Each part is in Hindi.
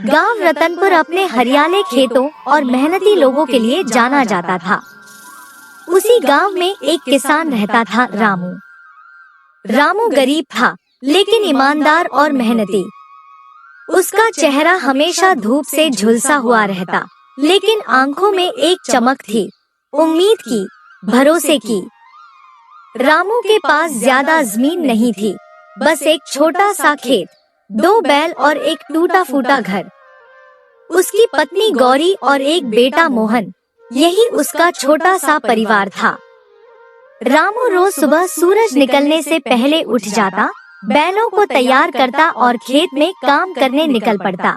गांव रतनपुर अपने हरियाले खेतों और मेहनती लोगों के लिए जाना जाता था। उसी गांव में एक किसान रहता था, रामू। रामू गरीब था, लेकिन ईमानदार और मेहनती। उसका चेहरा हमेशा धूप से झुलसा हुआ रहता, लेकिन आंखों में एक चमक थी, उम्मीद की, भरोसे की। रामू के पास ज्यादा जमीन नहीं थी, बस एक छोटा सा खेत, 2 बैल और एक टूटा फूटा घर। उसकी पत्नी गौरी और एक बेटा मोहन, यही उसका छोटा सा परिवार था। रामू रोज सुबह सूरज निकलने से पहले उठ जाता, बैलों को तैयार करता और खेत में काम करने निकल पड़ता।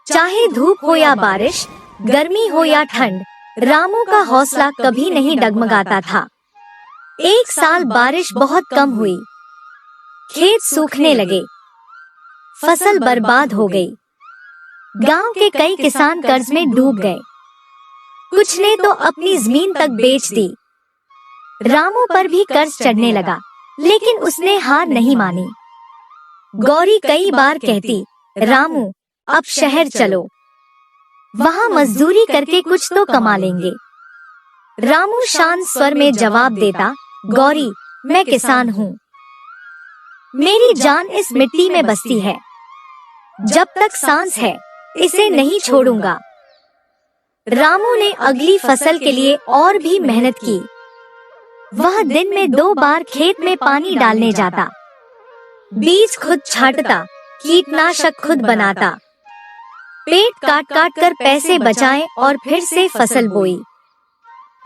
चाहे धूप हो या बारिश, गर्मी हो या ठंड, रामू का हौसला कभी नहीं डगमगाता था। एक साल बारिश बहुत कम हुई, खेत सूखने लगे, फसल बर्बाद हो गई। गांव के कई किसान कर्ज में डूब गए, कुछ ने तो अपनी जमीन तक बेच दी। रामू पर भी कर्ज चढ़ने लगा, लेकिन उसने हार नहीं मानी। गौरी कई बार कहती, रामू अब शहर चलो, वहाँ मजदूरी करके कुछ तो कमा लेंगे। रामू शांत स्वर में जवाब देता, गौरी मैं किसान हूँ, मेरी जान इस मिट्टी में बसती है, जब तक सांस है इसे नहीं छोड़ूंगा। रामू ने अगली फसल के लिए और भी मेहनत की। वह दिन में 2 बार खेत में पानी डालने जाता, बीज खुद छांटता, कीटनाशक खुद बनाता, पेट काट काट कर पैसे बचाए और फिर से फसल बोई।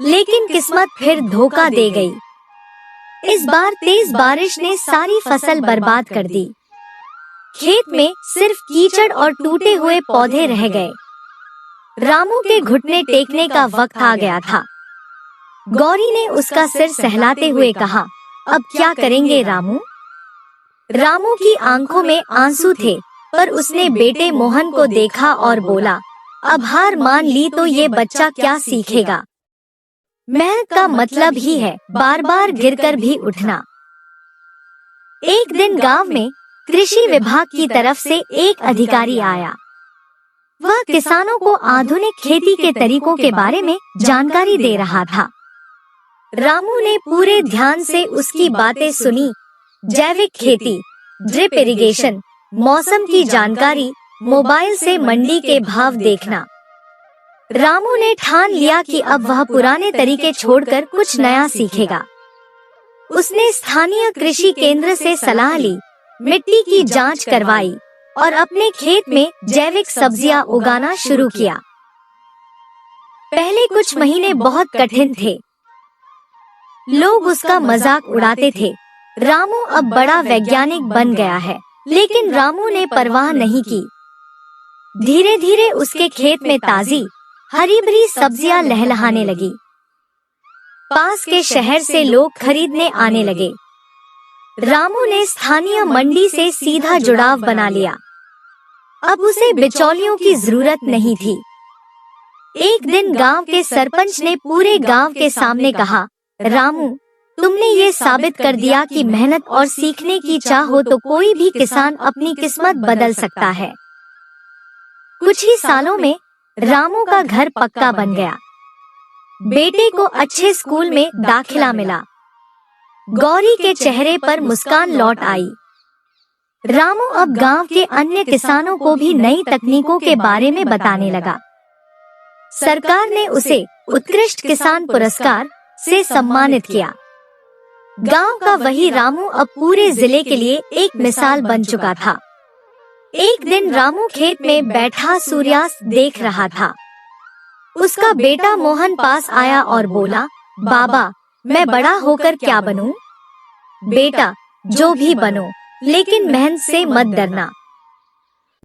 लेकिन किस्मत फिर धोखा दे गई। इस बार तेज बारिश ने सारी फसल बर्बाद कर दी। खेत में सिर्फ कीचड़ और टूटे हुए पौधे रह गए। रामू के घुटने टेकने का वक्त आ गया था। गौरी ने उसका सिर सहलाते हुए कहा, अब क्या करेंगे रामू? रामू की आंखों में आंसू थे, पर उसने बेटे मोहन को देखा और बोला, अब हार मान ली तो ये बच्चा क्या सीखेगा? मेहनत का मतलब ही है बार बार गिरकर भी उठना। एक दिन गांव में कृषि विभाग की तरफ से एक अधिकारी आया। वह किसानों को आधुनिक खेती के तरीकों के बारे में जानकारी दे रहा था। रामू ने पूरे ध्यान से उसकी बातें सुनी। जैविक खेती, ड्रिप इरिगेशन, मौसम की जानकारी, मोबाइल से मंडी के भाव देखना। रामू ने ठान लिया कि अब वह पुराने तरीके छोड़कर कुछ नया सीखेगा। उसने स्थानीय कृषि केंद्र से सलाह ली, मिट्टी की जांच करवाई और अपने खेत में जैविक सब्जियां उगाना शुरू किया। पहले कुछ महीने बहुत कठिन थे। लोग उसका मजाक उड़ाते थे, रामू अब बड़ा वैज्ञानिक बन गया है, लेकिन रामू ने परवाह नहीं की। धीरे धीरे उसके खेत में ताजी हरी भरी सब्जियां लहलहाने लगी। पास के शहर से लोग खरीदने आने लगे। रामू ने स्थानीय मंडी से सीधा जुड़ाव बना लिया। अब उसे बिचौलियों की जरूरत नहीं थी। एक दिन गांव के सरपंच ने पूरे गांव के सामने कहा, रामू तुमने ये साबित कर दिया कि मेहनत और सीखने की चाह हो तो कोई भी किसान अपनी किस्मत बदल सकता है। कुछ ही सालों में रामू का घर पक्का बन गया। बेटे को अच्छे स्कूल में दाखिला मिला। गौरी के चेहरे पर मुस्कान लौट आई। रामू अब गांव के अन्य किसानों को भी नई तकनीकों के बारे में बताने लगा। सरकार ने उसे उत्कृष्ट किसान पुरस्कार से सम्मानित किया। गांव का वही रामू अब पूरे जिले के लिए एक मिसाल बन चुका था। एक दिन रामू खेत में बैठा सूर्यास्त देख रहा था। उसका बेटा मोहन पास आया और बोला, बाबा मैं बड़ा होकर क्या बनूं? बेटा जो भी बनो, लेकिन मेहनत से मत डरना।